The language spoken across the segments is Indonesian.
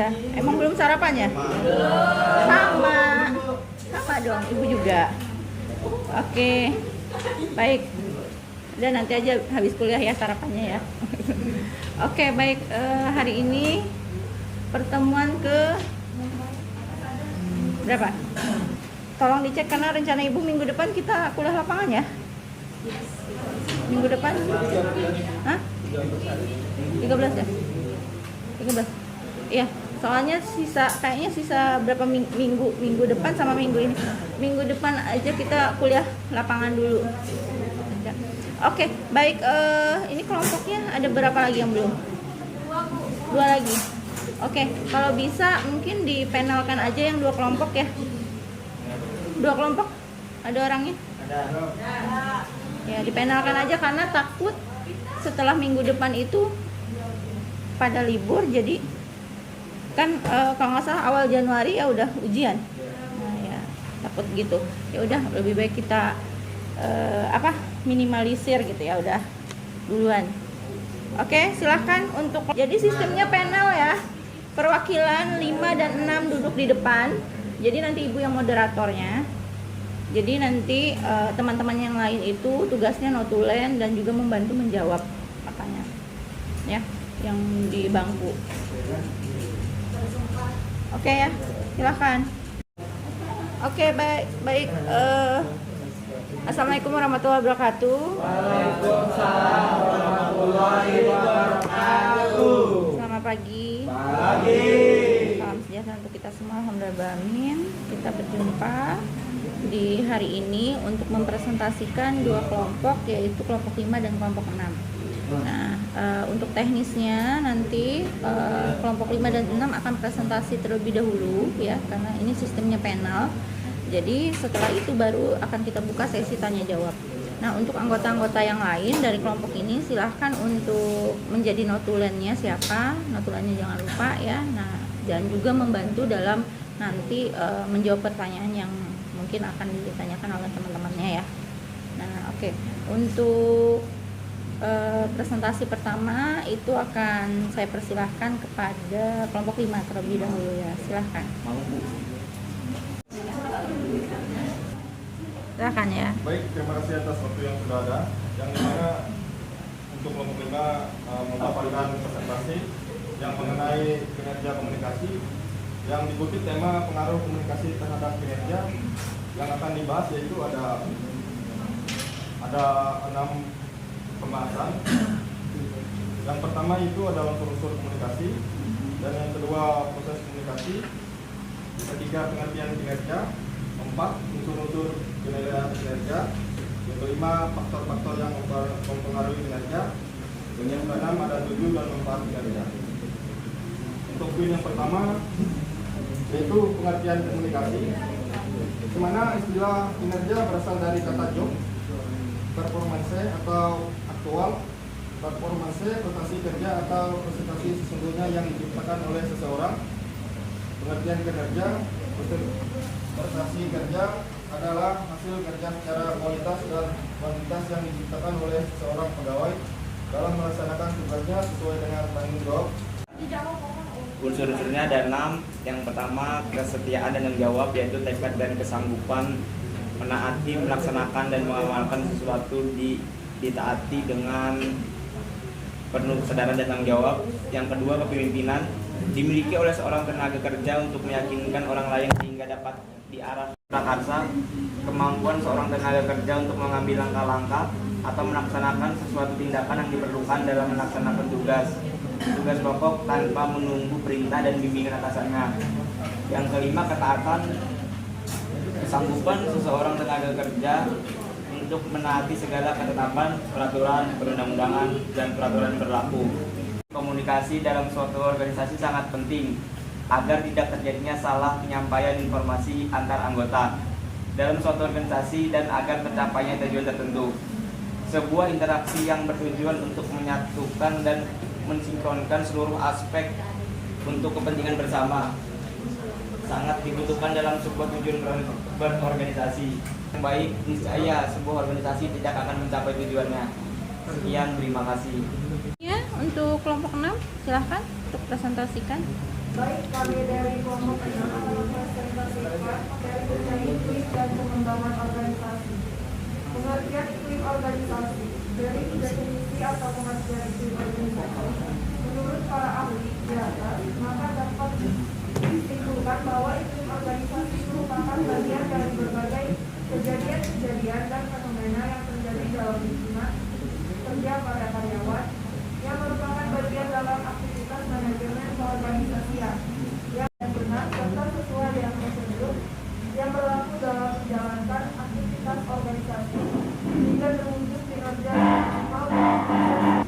Ya, emang belum sarapan ya? Sama. Sama dong, ibu juga. Oke. Baik. Udah nanti aja habis kuliah ya sarapannya ya. Oke, baik. Hari ini pertemuan ke berapa? Tolong dicek karena rencana ibu minggu depan kita kuliah lapangan ya. Minggu depan? Hah? 13 ya? 13. Iya, soalnya kayaknya sisa berapa minggu depan sama minggu ini. Minggu depan aja kita kuliah lapangan dulu. Oke, baik. Ini kelompoknya ada berapa lagi yang belum? 2 lagi. Oke, kalau bisa mungkin dipanelkan aja yang 2 kelompok ya. 2 kelompok? Ada orangnya? Ada. Ya, dipanelkan aja karena takut setelah minggu depan itu pada libur, jadi kan kalau nggak salah awal Januari ya udah ujian. Nah ya takut gitu. Ya udah lebih baik kita minimalisir gitu ya, udah duluan. Oke, silahkan untuk jadi sistemnya panel ya. Perwakilan 5 dan 6 duduk di depan. Jadi nanti ibu yang moderatornya. Jadi nanti teman-teman yang lain itu tugasnya notulen dan juga membantu menjawab pertanyaan ya yang di bangku. Oke ya, silahkan. Oke, baik. Assalamualaikum warahmatullahi wabarakatuh. Waalaikumsalam warahmatullahi wabarakatuh. Selamat pagi. Salam sejahtera untuk kita semua. Alhamdulillah. Kita berjumpa di hari ini untuk mempresentasikan 2 kelompok, yaitu kelompok 5 dan kelompok 6. Nah, untuk teknisnya nanti kelompok 5 dan 6 akan presentasi terlebih dahulu ya, karena ini sistemnya panel. Jadi setelah itu baru akan kita buka sesi tanya jawab. Nah, untuk anggota-anggota yang lain dari kelompok ini silahkan untuk menjadi notulennya siapa, notulennya jangan lupa ya. Nah, dan juga membantu dalam nanti menjawab pertanyaan yang mungkin akan ditanyakan oleh teman-temannya ya. Nah, oke. Untuk presentasi pertama itu akan saya persilahkan kepada kelompok 5 terlebih dahulu ya. Silahkan. Silahkan ya. Baik, terima kasih atas waktu yang sudah ada. Yang dimana untuk kelompok 5 memaparkan presentasi yang mengenai kinerja komunikasi yang diikuti tema pengaruh komunikasi terhadap kinerja. Yang akan dibahas yaitu ada 6 pembahasan. Yang pertama itu adalah unsur-unsur komunikasi, dan yang kedua proses komunikasi, ketiga pengertian kinerja, 4 unsur-unsur kinerja, yang kelima faktor-faktor yang mempengaruhi kinerja, dan yang keenam ada 7 dan 4 kinerja. Untuk poin yang pertama yaitu pengertian komunikasi, di mana istilah kinerja berasal dari kata job, performance atau aktual, performance prestasi kerja atau prestasi sesungguhnya yang diciptakan oleh seseorang. Pengertian kinerja, prestasi kerja adalah hasil kerja secara kualitas dan kuantitas yang diciptakan oleh seseorang pegawai dalam melaksanakan tugasnya sesuai dengan tanggung jawab. Unsur-unsurnya ada 6. Yang pertama kesetiaan dan tanggung jawab, yaitu tekad dan kesanggupan menaati, melaksanakan dan mengamalkan sesuatu ditaati dengan penuh kesadaran dan tanggung jawab. Yang kedua kepemimpinan, dimiliki oleh seorang tenaga kerja untuk meyakinkan orang lain sehingga dapat diarah prakarsa. Kemampuan seorang tenaga kerja untuk mengambil langkah-langkah atau melaksanakan sesuatu tindakan yang diperlukan dalam melaksanakan tugas pokok tanpa menunggu perintah dan bimbingan atasannya. Yang kelima ketaatan, kesanggupan seseorang tenaga kerja untuk menaati segala ketetapan, peraturan, perundang-undangan, dan peraturan berlaku. Komunikasi dalam suatu organisasi sangat penting agar tidak terjadinya salah penyampaian informasi antar anggota dalam suatu organisasi dan agar tercapainya tujuan tertentu. Sebuah interaksi yang bertujuan untuk menyatukan dan mensinkronkan seluruh aspek untuk kepentingan bersama sangat dibutuhkan dalam sebuah tujuan berorganisasi. Yang baik, niscaya sebuah organisasi tidak akan mencapai tujuannya. Sekian, terima kasih. Ya, untuk kelompok 6 silahkan untuk presentasikan. Baik, kami dari kelompok 6 akan mempresentasikan materi mengenai iklim dan pengembangan organisasi. Pengertian iklim organisasi. Dari definisi atau pengertian iklim organisasi, menurut para ahli di atas, maka dapat disimpulkan bahwa iklim organisasi merupakan bagian dari berbagai kejadian-kejadian dan fenomena yang terjadi dalam lingkungan kerja pada karyawan, yang merupakan bagian dalam aktivitas manajemen keorganisasian yang benar serta sesuai dengan prosedur yang berlaku dalam menjalankan aktivitas organisasi hingga terwujud kinerja yang optimal dan sukses.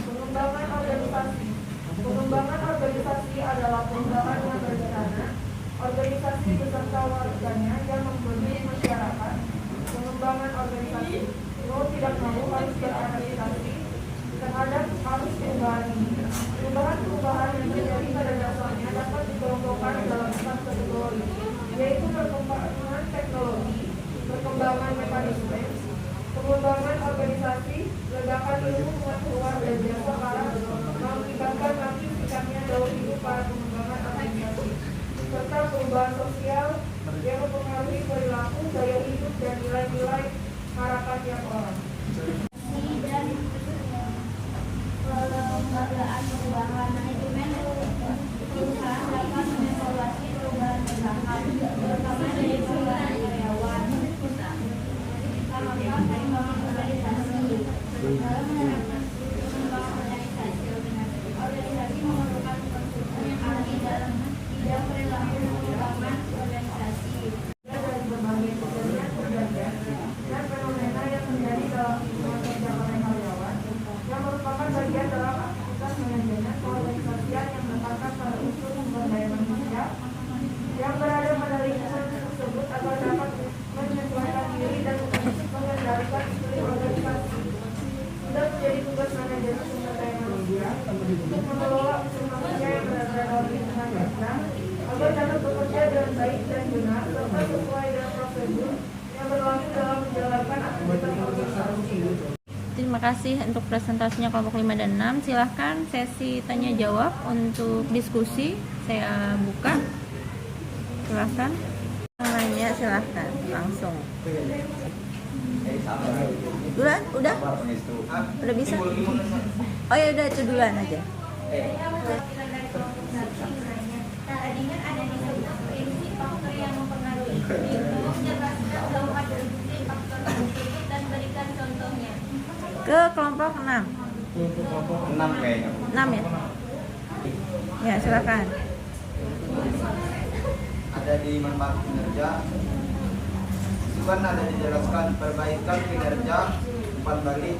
Pengembangan organisasi. Pengembangan organisasi adalah pengembangan yang berencana organisasi beserta warganya yang membentuk masyarakat. Pengembangan organisasi mau tidak mau harus beradaptasi terhadap arus perubahan ini. Perubahan-perubahan yang terjadi pada dasarnya dapat dikelompokkan dalam 4 kategori, yaitu perkembangan teknologi, perkembangan mekanisme, pengembangan organisasi, ledakan ilmu pengetahuan dan jasa para mengakibatkan nanti sikapnya dalam hidup para pengembangan organisasi, serta perubahan sosial yang mempengaruhi perilaku, gaya hidup dan nilai-nilai harapan tiap orang. Pelembagaan perubahan manajemen perusahaan dapat mengevaluasi perubahan perusahaan, terutama dari perubahan karyawan. Pengembangan organisasi. Dalam menerapkan pengembangan organisasi memerlukan konsultan yang ahli dalam bidang perilaku pengembangan organisasi. Dari berbagai kejadian dan fenomena yang terjadi dalam lingkungan kerja para karyawan, yang merupakan bagian dalam aktivitas manajemen keorganisasian yang menetapkan pada unsur sumber daya manusia yang berada pada lingkungan tersebut agar dapat menyesuaikan diri dan mengendalikan iklim organisasi. Sudah menjadi tugas manajemen sumber daya manusia untuk mengelola unsur manusia yang berada dalam lingkungan kerja agar dapat bekerja dengan baik dan benar serta sesuai dengan prosedur yang berlaku dalam menjalankan aktivitas organisasi. Terima kasih untuk presentasinya kelompok 5 dan 6. Silahkan sesi tanya jawab untuk diskusi. Saya buka. Silahkan. Nanya silahkan langsung. Duluan? Udah? Udah bisa? Oh ya udah, itu duluan aja. Tadinya ada disebut prinsip faktor yang mempengaruhi iklim. Jelaskan bahwa ada faktor tersebut dan berikan contohnya. Ke kelompok 6. 6 kayaknya. 6 ya? Ya, silakan. Ada di manfaat kinerja. Itu kan ada dijelaskan perbaikan kinerja, umpan balik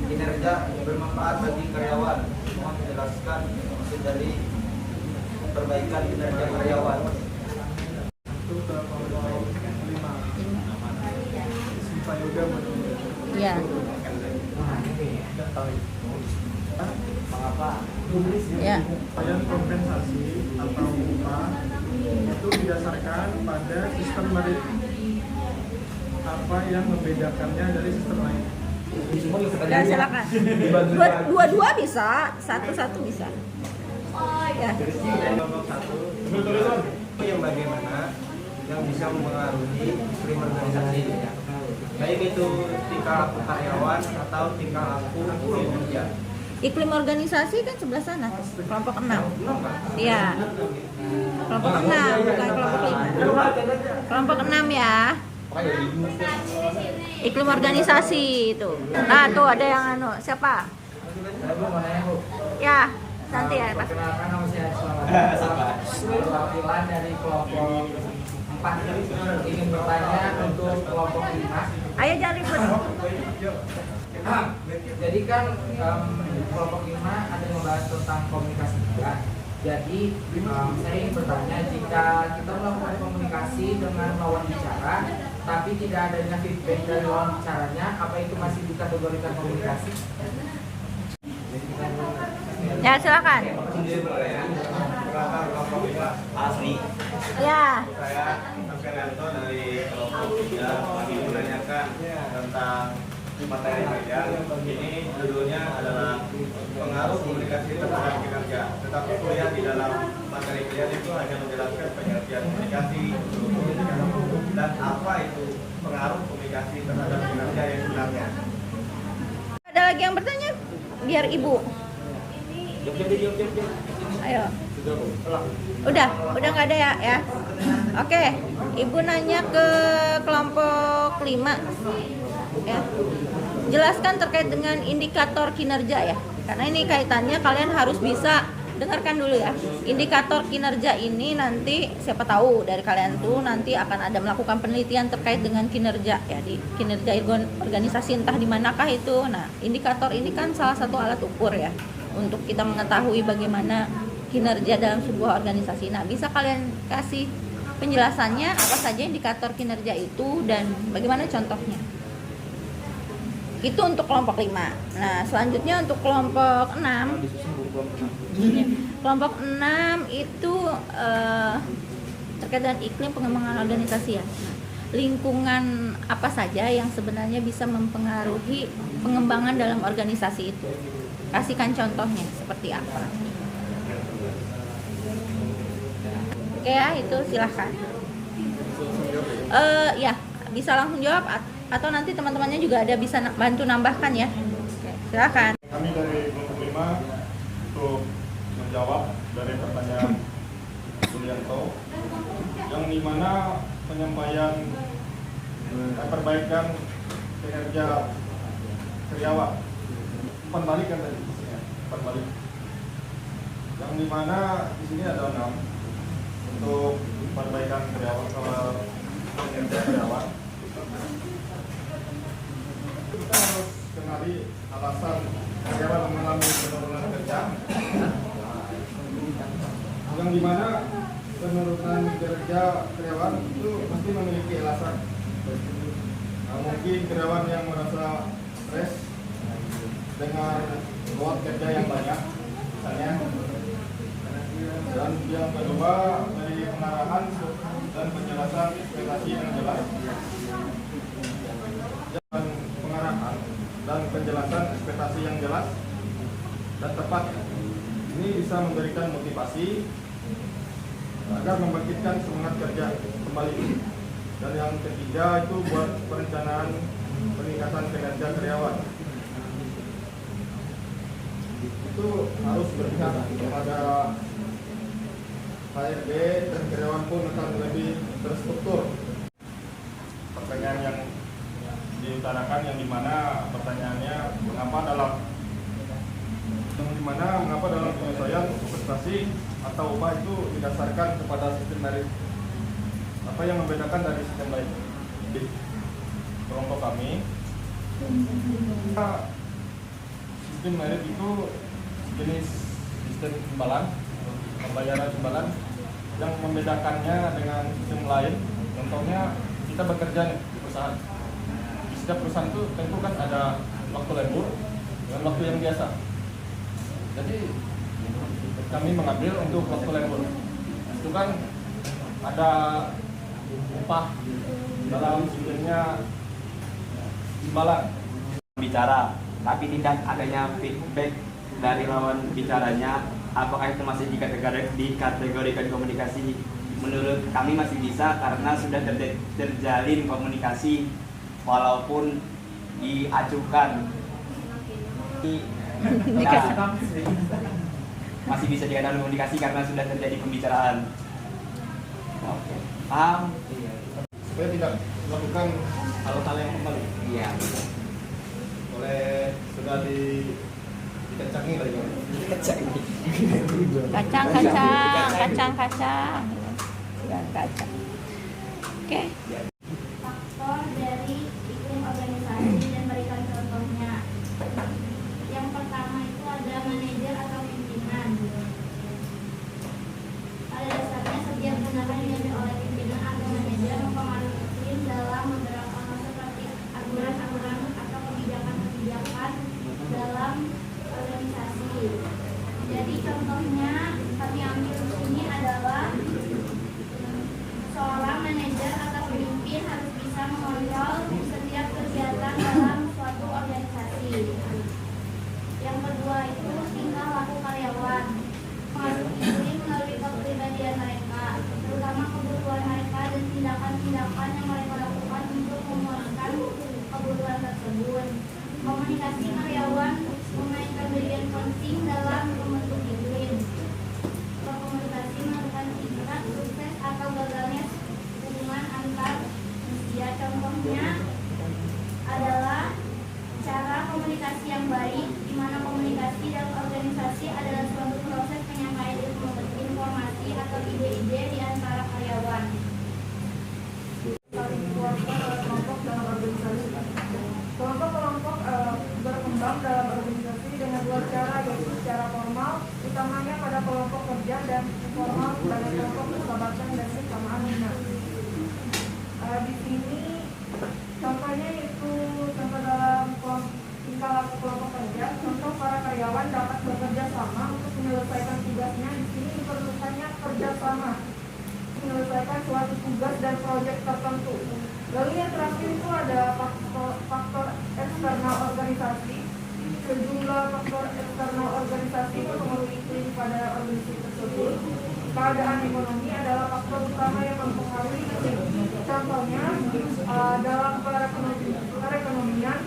kinerja bermanfaat bagi karyawan. Semua dijelaskan maksud dari perbaikan kinerja karyawan. Untuk kelompok 5 Siva Yoga Ya. Ya. Upaya kompensasi atau upah itu didasarkan pada sistem merit. Apa yang membedakannya dari sistem lain? Ya, silakan. Dua-dua bisa, satu-satu bisa. Ya. Kelompok 1 yang bagaimana yang bisa mempengaruhi iklim organisasi, baik itu tingkah laku karyawan atau tingkah laku kerja. Iklim organisasi kan sebelah sana, kelompok 6. Iya. Kelompok 6, bukan kelompok 5. Kelompok 6 ya. Iklim organisasi itu. Nah, tuh ada yang anu, siapa? Ya, nanti ya, Pak. Perkenalkan, nama saya Selamat. Perwakilan dari kelompok 4 ingin bertanya untuk kelompok 5. Ayo jangan ribet. Jadi kan kelompok 5 ada yang membahas tentang komunikasi juga. Jadi saya ingin bertanya, jika kita melakukan komunikasi dengan lawan bicara tapi tidak adanya feedback dari lawan bicaranya, apa itu masih dikategorikan komunikasi? Ya, silakan. Asli. Ya. Saya Ferianto dari kelompok 3 lagi menanyakan tentang materi kerja. Ini judulnya adalah pengaruh komunikasi terhadap kinerja. Tetapi kuliah di dalam materi kuliah itu hanya menjelaskan pengertian komunikasi, dan apa itu pengaruh komunikasi terhadap kinerja yang sebenarnya. Ada lagi yang bertanya? Biar ibu. Ayo. Udah nggak ada ya? Oke, ibu nanya ke kelompok 5 ya. Jelaskan terkait dengan indikator kinerja ya. Karena ini kaitannya kalian harus bisa dengarkan dulu ya. Indikator kinerja ini nanti siapa tahu dari kalian tuh nanti akan ada melakukan penelitian terkait dengan kinerja ya, di kinerja organisasi entah di manakah itu. Nah, indikator ini kan salah satu alat ukur ya untuk kita mengetahui bagaimana kinerja dalam sebuah organisasi. Nah, bisa kalian kasih penjelasannya apa saja indikator kinerja itu dan bagaimana contohnya? Itu untuk kelompok 5. Nah, selanjutnya untuk kelompok 6. Kelompok 6 itu terkait dengan iklim pengembangan organisasi ya. Lingkungan apa saja yang sebenarnya bisa mempengaruhi pengembangan dalam organisasi itu? Kasihkan contohnya seperti apa? Oke ya, itu silahkan. Ya, bisa langsung jawab atau nanti teman-temannya juga ada bisa bantu nambahkan ya. Oke, silahkan. Kami dari kelompok 5 untuk menjawab dari pertanyaan Sulianto, yang dimana penyampaian perbaikan kinerja karyawan, umpan balik kan tadi, umpan balik, yang dimana di sini ada 6 untuk perbaikan karyawan kinerja karyawan. Kita harus kenali alasan karyawan mengalami penurunan kerja, yang dimana penurunan kerja karyawan itu pasti memiliki alasan. Mungkin karyawan yang merasa stres dengan load kerja yang banyak misalnya, dan yang kedua dari pengarahan dan penjelasan ekspektasi yang jelas, dan pengarahan dan penjelasan ekspektasi yang jelas dan tepat ini bisa memberikan motivasi agar membangkitkan semangat kerja kembali. Dan yang ketiga itu buat perencanaan peningkatan kinerja karyawan, itu harus berpihak kepada HRD dan karyawan pun akan lebih terstruktur. Pertanyaan yang diutarakan yang dimana pertanyaannya mengapa dalam penyesuaian prestasi atau upah itu didasarkan kepada sistem merit. Apa yang membedakan dari sistem lain? Di kelompok kami, sistem merit itu jenis sistem imbalan, pembayaran imbalan, yang membedakannya dengan sistem lain. Contohnya kita bekerja di perusahaan. Di setiap perusahaan itu tentu kan ada waktu lembur dan waktu yang biasa. Jadi kami mengambil untuk waktu lembur. Itu kan ada upah dalam sistemnya imbalan. Bicara, tapi tidak adanya feedback dari lawan bicaranya, apakah itu masih dikategorikan komunikasi? Menurut kami masih bisa karena sudah terjalin komunikasi walaupun diacukan. Masih bisa dikatakan komunikasi karena sudah terjadi pembicaraan. Oke, paham? Supaya tidak melakukan hal-hal yang kembali. Iya. Oleh sudah dikencangi lagi. Kacang. Oke. Faktor dari iklim organisasi dan berikan contohnya. Yang pertama itu ada manajer atau pimpinan. Pada dasarnya setiap tindakan diambil oleh pimpinan atau manajer mempengaruhi iklim dalam beberapa hal seperti aturan-aturan atau kebijakan-kebijakan dalam organisasi. Jadi contohnya kami ambil di sini adalah seorang manajer atau pemimpin karyawan memainkan bagian penting dalam membentuk iklim berkomunikasi menentukan tingkat sukses atau gagalnya hubungan antar manusia. Contohnya adalah cara komunikasi yang baik, di mana komunikasi dalam organisasi adalah suatu proses penyampaian informasi atau ide-ide di antara karyawan. Kelompok dalam organisasi. Kelompok-kelompok berkembang dalam organisasi dengan dua cara, yaitu secara formal, utamanya pada kelompok kerja, dan informal pada kelompok persahabatan dan kesamaan minat. Di sini contohnya itu contoh dalam tingkah laku kelompok kerja. Contoh, para karyawan dapat bekerja sama untuk menyelesaikan tugasnya. Di sini diperlukannya kerjasama menyelesaikan suatu tugas dan proyek tertentu. Lalu yang terakhir itu ada faktor eksternal organisasi. Sejumlah faktor eksternal organisasi mempengaruhi iklim pada organisasi tersebut. Keadaan ekonomi adalah faktor utama yang mempengaruhi iklim. Contohnya dalam perekonomian,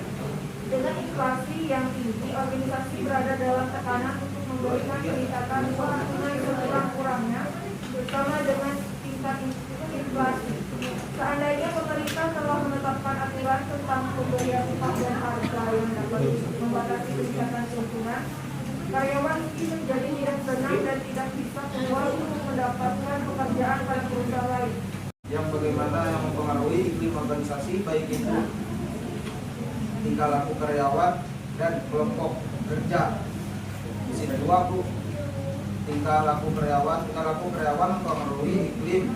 dengan inflasi yang tinggi, organisasi berada dalam tekanan untuk memberikan peningkatan uang tunai sekurang-kurangnya bersama dengan tingkat inflasi. Seandainya pemerintah telah menetapkan aturan tentang pemberian upah dan harga yang dapat membatasi peningkatan keuntungan, karyawan mungkin menjadi tidak senang dan tidak bisa keluar untuk mendapatkan pekerjaan pada perusahaan lain. Yang bagaimana yang mempengaruhi iklim organisasi, baik itu tingkah laku karyawan dan kelompok kerja. Di sini dua, Bu. Tingkah laku karyawan mempengaruhi iklim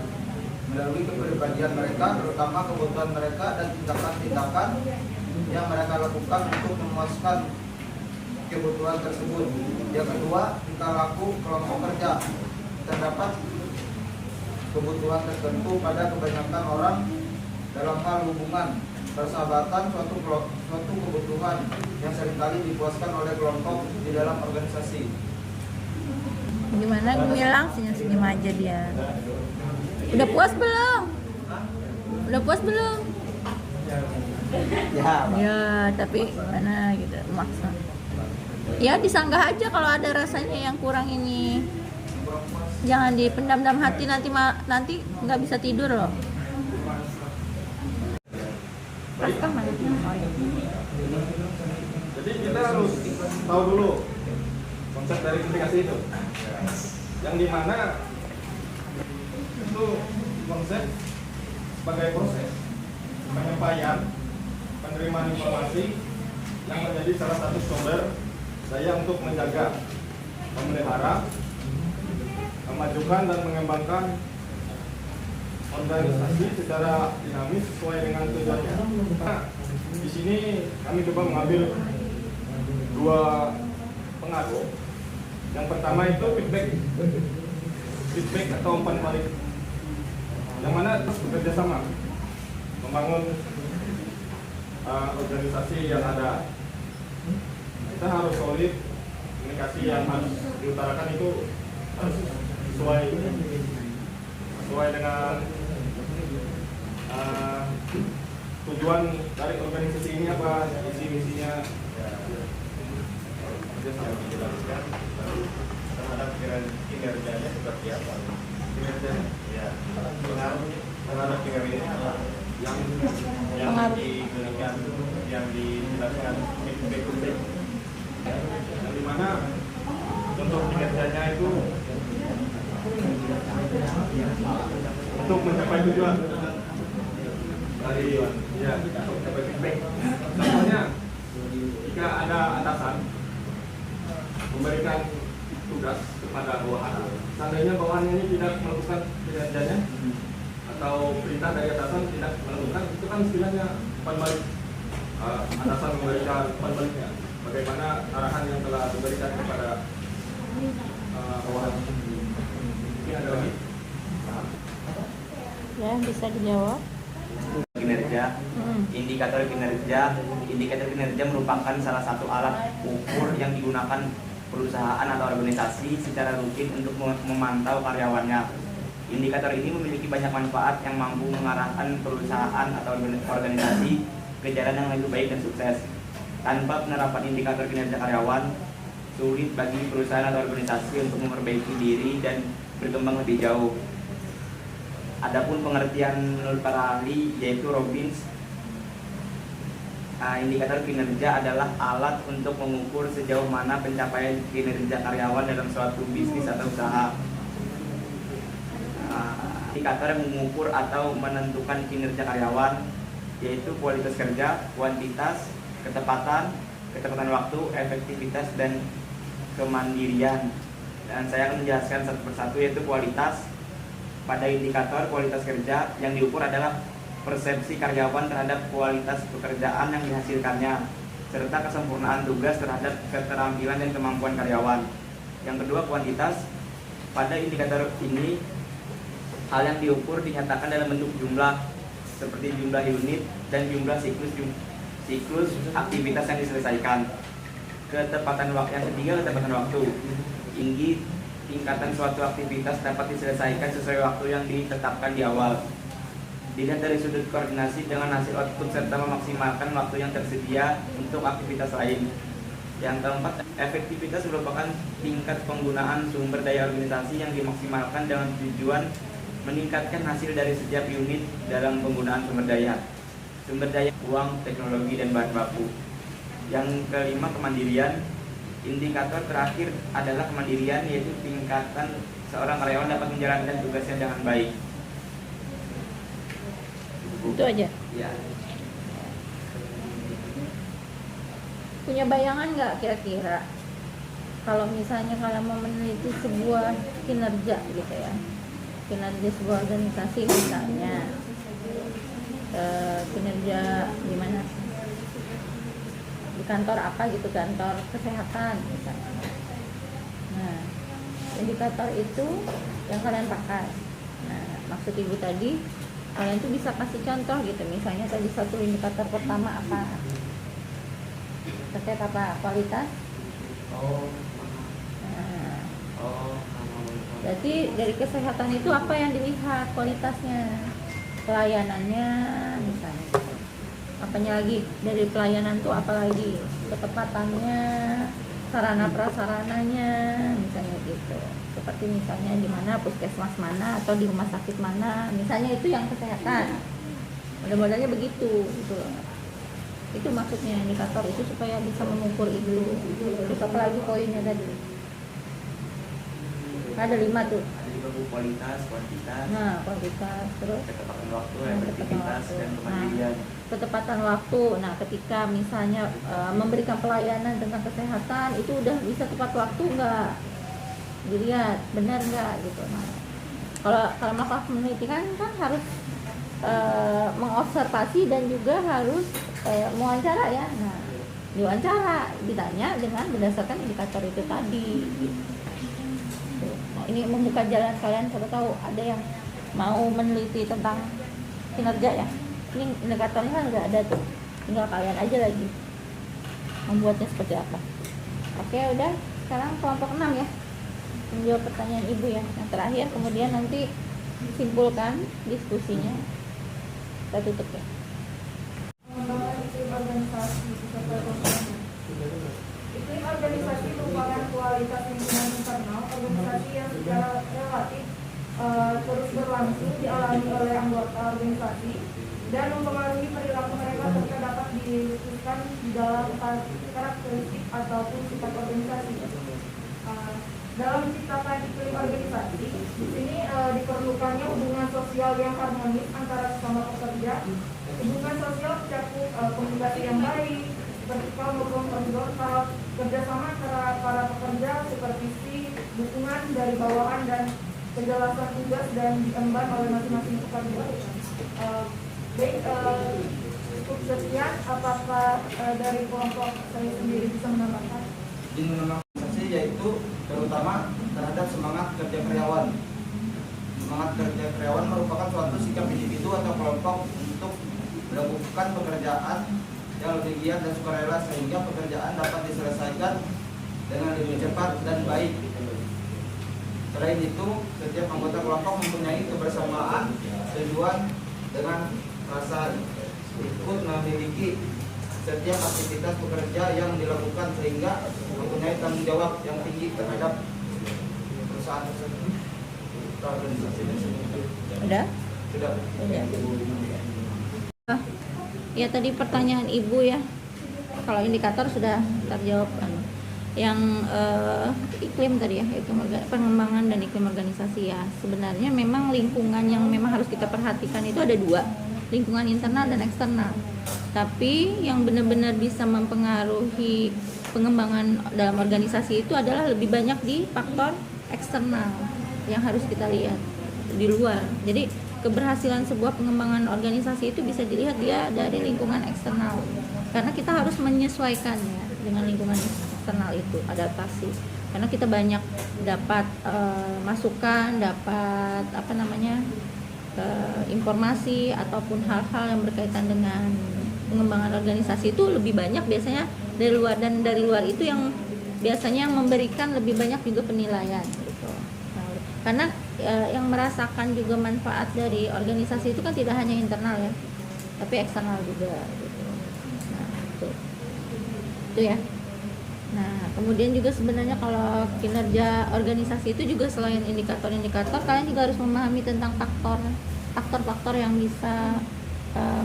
melalui kepribadian mereka, terutama kebutuhan mereka dan tindakan-tindakan yang mereka lakukan untuk memuaskan kebutuhan tersebut. Yang kedua, tingkah laku kelompok kerja. Terdapat kebutuhan tertentu pada kebanyakan orang dalam hal hubungan persahabatan, suatu kebutuhan yang seringkali dipuaskan oleh kelompok di dalam organisasi. Gimana Gemilang, senyum-senyum aja dia. Udah puas belum? Udah puas belum? Ya, tapi mana gitu maksa. Ya disanggah aja kalau ada rasanya yang kurang ini. Jangan dipendam dalam hati, nanti nggak bisa tidur loh. Paskan mana? Oh, iya. Jadi kita harus tahu dulu konsep dari komunikasi itu, yang dimana itu konsep sebagai proses penyampaian penerimaan informasi yang menjadi salah satu sumber daya untuk menjaga, memelihara, memajukan dan mengembangkan organisasi secara dinamis sesuai dengan tujuannya. Nah, di sini kami coba mengambil dua pengaruh. Yang pertama itu feedback atau umpan balik, yang mana terus bekerja sama membangun organisasi yang ada. Kita harus solid, komunikasi yang harus diutarakan itu harus sesuai dengan tujuan dari organisasi ini, apa isi misinya. Yang dijelaskan terhadap kinerjanya seperti apa? Kinerjanya, ya, pengaruhnya terhadap kinerjanya yang diberikan, yang dijelaskan feedback, yang dimana contoh kinerjanya itu untuk mencapai tujuan dari untuk mencapai feedback. Contohnya, jika ada atasan memberikan tugas kepada bawahan, seandainya bawahannya ini tidak melakukan kinerjanya atau perintah dari atasan tidak melakukan, itu kan istilahnya umpan balik. Atasan memberikan umpan baliknya, bagaimana arahan yang telah diberikan kepada bawahan. Ini ada lagi? Ya, bisa dijawab. Kinerja, indikator kinerja merupakan salah satu alat ukur yang digunakan perusahaan atau organisasi secara rutin untuk memantau karyawannya. Indikator ini memiliki banyak manfaat yang mampu mengarahkan perusahaan atau organisasi ke jalan yang lebih baik dan sukses. Tanpa penerapan indikator kinerja karyawan, sulit bagi perusahaan atau organisasi untuk memperbaiki diri dan berkembang lebih jauh. Adapun pengertian menurut para ahli yaitu Robbins, indikator kinerja adalah alat untuk mengukur sejauh mana pencapaian kinerja karyawan dalam suatu bisnis atau usaha. Indikator yang mengukur atau menentukan kinerja karyawan yaitu kualitas kerja, kuantitas, ketepatan waktu, efektivitas, dan kemandirian. Dan saya akan menjelaskan satu persatu, yaitu kualitas. Pada indikator kualitas kerja yang diukur adalah persepsi karyawan terhadap kualitas pekerjaan yang dihasilkannya, serta kesempurnaan tugas terhadap keterampilan dan kemampuan karyawan. Yang kedua, kuantitas. Pada indikator ini, hal yang diukur dinyatakan dalam bentuk jumlah, seperti jumlah unit dan jumlah siklus aktivitas yang diselesaikan. Ketepatan waktu. Yang ketiga, ketepatan waktu. Tingkatan suatu aktivitas dapat diselesaikan sesuai waktu yang ditetapkan di awal. Dilihat dari sudut koordinasi dengan hasil output serta memaksimalkan waktu yang tersedia untuk aktivitas lain. Yang keempat, efektivitas merupakan tingkat penggunaan sumber daya organisasi yang dimaksimalkan dengan tujuan meningkatkan hasil dari setiap unit dalam penggunaan sumber daya, uang, teknologi, dan bahan baku. Yang kelima, kemandirian. Indikator terakhir adalah kemandirian, yaitu tingkatan seorang karyawan dapat menjalankan tugasnya dengan baik. Itu aja. Ya. Punya bayangan nggak kira-kira kalau misalnya kalian mau meneliti sebuah kinerja gitu ya, kinerja sebuah organisasi misalnya, kinerja gimana di kantor apa gitu, kantor kesehatan misalnya. Nah, indikator itu yang kalian pakai. Nah, maksud ibu tadi kalian tuh bisa kasih contoh gitu, misalnya tadi satu indikator pertama apa, terkait apa, kualitas. Nah, berarti dari kesehatan itu apa yang dilihat kualitasnya, pelayanannya misalnya. Apanya lagi dari pelayanan tuh, apalagi ketepatannya, sarana prasarananya misalnya gitu. Seperti misalnya di mana, puskesmas mana atau di rumah sakit mana, misalnya itu yang kesehatan. Model-modelnya begitu gitu. Itu maksudnya indikator itu, supaya bisa mengukur itu. Terus apa lagi poinnya tadi? Ada 5 tuh. Kualitas, kuantitas. Nah, kuantitas, terus Ketepatan waktu, efektivitas, dan kemandirian. Ketepatan waktu. Nah, ketika misalnya memberikan pelayanan tentang kesehatan, itu udah bisa tepat waktu nggak? Dilihat benar nggak gitu. Nah, kalau melakukan penelitian kan harus mengobservasi dan juga harus mewawancara ya. Nah, diwawancara, ditanya dengan berdasarkan indikator itu tadi. Gitu. Nah, ini membuka jalan kalian, siapa tahu ada yang mau meneliti tentang kinerja ya. Ini indikatornya kan nggak ada tuh, tinggal kalian aja lagi membuatnya seperti apa. Oke, udah. Sekarang kelompok 6 ya, menjawab pertanyaan ibu ya, yang terakhir. Kemudian nanti simpulkan diskusinya, kita tutup ya. Iklim organisasi merupakan kualitas lingkungan internal organisasi yang secara relatif terus berlangsung dialami oleh anggota organisasi dan mempengaruhi perilaku mereka serta dapat dilukiskan di dalam karakteristik ataupun sifat organisasi. Dalam menciptakan iklim organisasi, di sini diperlukannya hubungan sosial yang harmonis antara sesama pekerja. Hubungan sosial mencakup komunikasi yang baik, vertikal maupun horizontal, kerjasama antara para pekerja, supervisi, dukungan dari bawahan, dan kejelasan tugas dan diemban oleh masing-masing pekerja. Baik, cukup sekian. Apakah dari kelompok saya sendiri bisa menambahkan? Izin menambahkan yaitu terutama terhadap semangat kerja karyawan. Semangat kerja karyawan merupakan suatu sikap individu atau kelompok untuk melakukan pekerjaan yang lebih giat dan sukarela sehingga pekerjaan dapat diselesaikan dengan lebih cepat dan baik. Selain itu, setiap anggota kelompok mempunyai kebersamaan tujuan dengan rasa ikut memiliki setiap aktivitas pekerja yang dilakukan sehingga mempunyai tanggung jawab yang tinggi terhadap perusahaan tersebut. Udah? Sudah. Ya tadi pertanyaan Ibu ya. Kalau indikator sudah terjawab kan. Yang iklim tadi ya, iklim pengembangan dan iklim organisasi ya. Sebenarnya memang lingkungan yang memang harus kita perhatikan itu ada dua, lingkungan internal dan eksternal. Tapi yang benar-benar bisa mempengaruhi pengembangan dalam organisasi itu adalah lebih banyak di faktor eksternal yang harus kita lihat di luar. Jadi keberhasilan sebuah pengembangan organisasi itu bisa dilihat dia dari lingkungan eksternal, karena kita harus menyesuaikannya dengan lingkungan eksternal itu, adaptasi. Karena kita banyak dapat masukan, dapat informasi ataupun hal-hal yang berkaitan dengan pengembangan organisasi itu lebih banyak biasanya dari luar, dan dari luar itu yang biasanya memberikan lebih banyak juga penilaian gitu. Karena yang merasakan juga manfaat dari organisasi itu kan tidak hanya internal ya, tapi eksternal juga gitu. Nah, itu ya. Nah, kemudian juga sebenarnya kalau kinerja organisasi itu juga selain indikator-indikator, kalian juga harus memahami tentang faktor-faktor yang bisa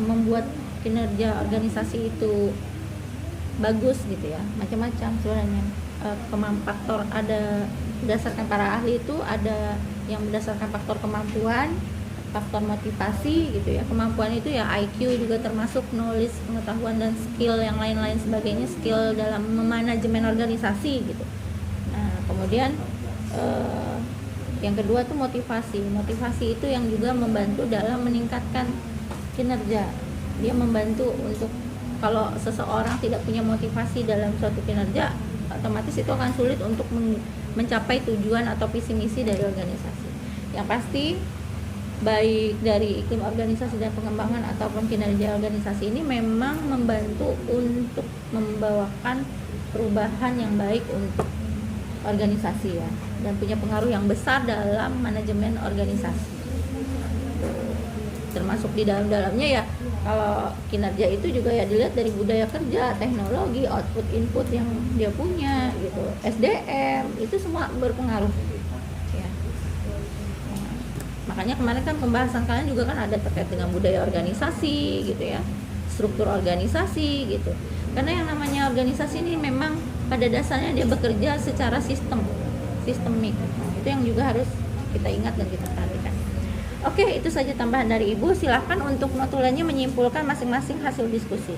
membuat kinerja organisasi itu bagus gitu ya. Macam-macam sebenarnya. Faktor ada berdasarkan para ahli itu ada yang berdasarkan faktor kemampuan, faktor motivasi gitu ya. Kemampuan itu ya IQ juga termasuk, knowledge, pengetahuan dan skill yang lain-lain sebagainya, skill dalam memanajemen organisasi gitu. Nah, kemudian yang kedua tuh motivasi. Motivasi itu yang juga membantu dalam meningkatkan kinerja. Dia membantu untuk kalau seseorang tidak punya motivasi dalam suatu kinerja, otomatis itu akan sulit untuk mencapai tujuan atau visi misi dari organisasi. Yang pasti baik dari iklim organisasi dan pengembangan ataupun kinerja organisasi ini memang membantu untuk membawakan perubahan yang baik untuk organisasi ya, dan punya pengaruh yang besar dalam manajemen organisasi. Termasuk di dalamnya ya, kalau kinerja itu juga ya dilihat dari budaya kerja, teknologi, output input yang dia punya gitu, SDM itu semua berpengaruh ya. Makanya kemarin kan pembahasan kalian juga kan ada terkait dengan budaya organisasi gitu ya, struktur organisasi gitu. Karena yang namanya organisasi ini memang pada dasarnya dia bekerja secara sistemik. Nah, itu yang juga harus kita ingat dan kita perhatikan. Oke, itu saja tambahan dari Ibu. Silahkan untuk notulennya menyimpulkan masing-masing hasil diskusi.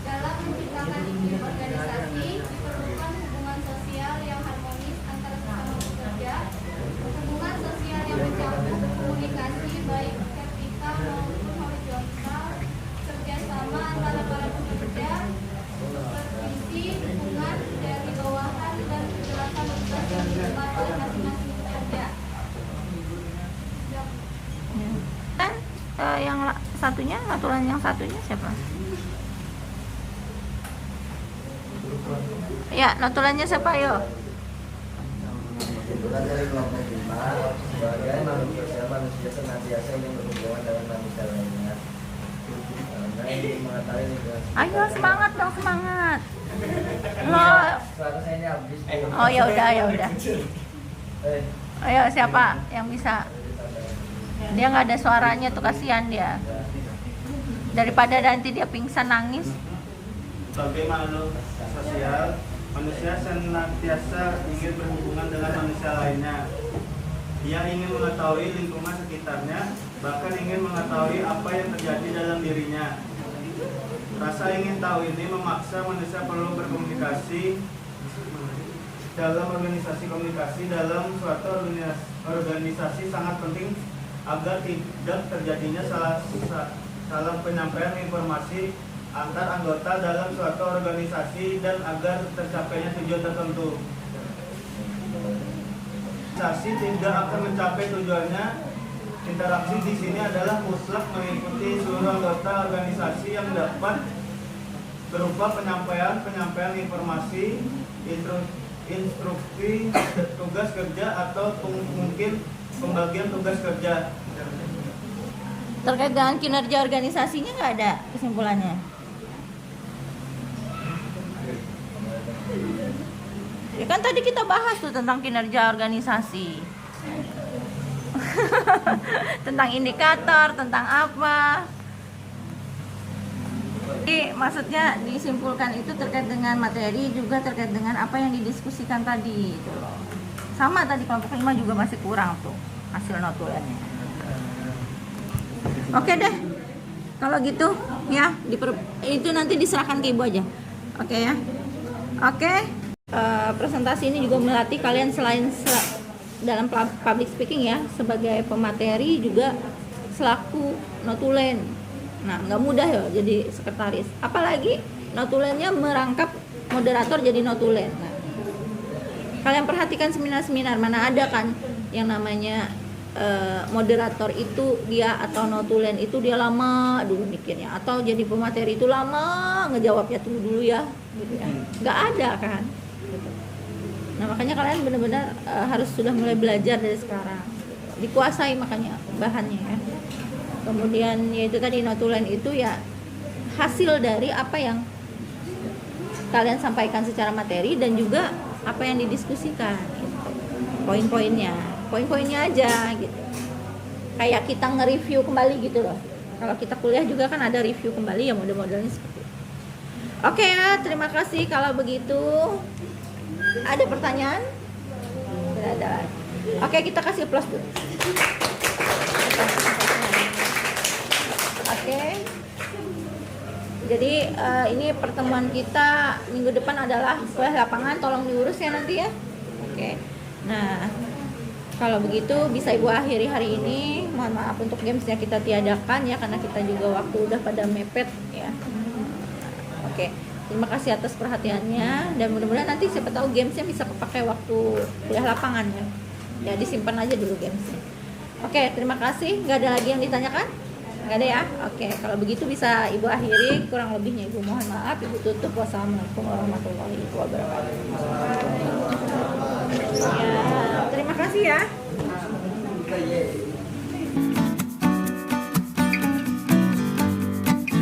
Dalam menciptakan iklim organisasi diperlukan hubungan sosial yang harmonis antara sesama pekerja, hubungan sosial yang mencakup komunikasi baik vertikal maupun horizontal, kerjasama antara para pekerja, supervisi, dukungan dari bawahan dan kejelasan tugas yang diemban oleh masing-masing pekerja. Kan yang satunya, notulen yang satunya siapa? Ya, notulennya siapa yo? Kebetulan dari kelompok 5 sebagai makhluk sosial manusia senantiasa ingin berhubungan dengan manusia lainnya. Karena ingin mengetahui lingkungan. Ayo semangat dong, semangat. Lo, Suara saya ini habis. oh ya udah. Ayo siapa yang bisa? Dia nggak ada suaranya tuh, kasihan dia. Daripada nanti dia pingsan nangis. Sebagai makhluk sosial, manusia senantiasa ingin berhubungan dengan manusia lainnya. Ia ingin mengetahui lingkungan sekitarnya, bahkan ingin mengetahui apa yang terjadi dalam dirinya. Rasa ingin tahu ini memaksa manusia perlu berkomunikasi dalam komunikasi dalam suatu organisasi sangat penting agar tidak terjadinya salah penyampaian informasi antar anggota dalam suatu organisasi dan agar tercapainya tujuan tertentu. Organisasi tidak akan mencapai tujuannya. Interaksi di sini adalah mutlak mengikuti seluruh anggota organisasi yang dapat berupa penyampaian informasi, instruksi, tugas kerja atau mungkin pembagian tugas kerja. Terkait dengan kinerja organisasinya nggak ada kesimpulannya. Ya kan tadi kita bahas tuh tentang kinerja organisasi. Tentang indikator, tentang apa. Jadi maksudnya disimpulkan itu terkait dengan materi, juga terkait dengan apa yang didiskusikan tadi gitu loh. Sama tadi kelompok 5 juga masih kurang tuh hasil notulennya. Oke deh. Kalau gitu ya itu nanti diserahkan ke ibu aja. Oke ya. Oke. Presentasi ini juga melatih kalian selain dalam public speaking ya, sebagai pemateri juga selaku notulen. Nah, nggak mudah ya jadi sekretaris. Apalagi notulennya merangkap moderator jadi notulen. Nah, kalian perhatikan seminar-seminar mana ada kan yang namanya moderator itu dia atau notulen itu dia lama dulu mikirnya, atau jadi pemateri itu lama ngejawabnya tunggu dulu ya, gitu ya. Nggak ada kan. Gitu. Nah, makanya kalian benar-benar harus sudah mulai belajar dari sekarang. Dikuasai makanya bahannya ya. Kemudian yaitu tadi notulen itu ya hasil dari apa yang kalian sampaikan secara materi dan juga apa yang didiskusikan gitu. Poin-poinnya aja gitu. Kayak kita nge-review kembali gitu loh. Kalau kita kuliah juga kan ada review kembali ya, model-modelnya seperti itu. Oke ya, terima kasih kalau begitu. Ada pertanyaan? Tidak ada. Oke, kita kasih plus dulu. Oke. Jadi ini pertemuan kita minggu depan adalah kuliah lapangan, tolong diurus ya nanti ya. Oke. Nah, kalau begitu bisa Ibu akhiri hari ini. Mohon maaf untuk gamesnya kita tiadakan ya, karena kita juga waktu udah pada mepet ya. Oke. Terima kasih atas perhatiannya dan mudah-mudahan nanti siapa tahu gamesnya bisa kepakai waktu kuliah lapangan ya. Ya disimpan aja dulu gamesnya. Oke, terima kasih. Nggak ada lagi yang ditanyakan? Nggak ada ya? Oke, kalau begitu bisa Ibu akhiri. Kurang lebihnya Ibu mohon maaf. Ibu tutup. Wassalamualaikum warahmatullahi wabarakatuh. Ya, terima kasih ya.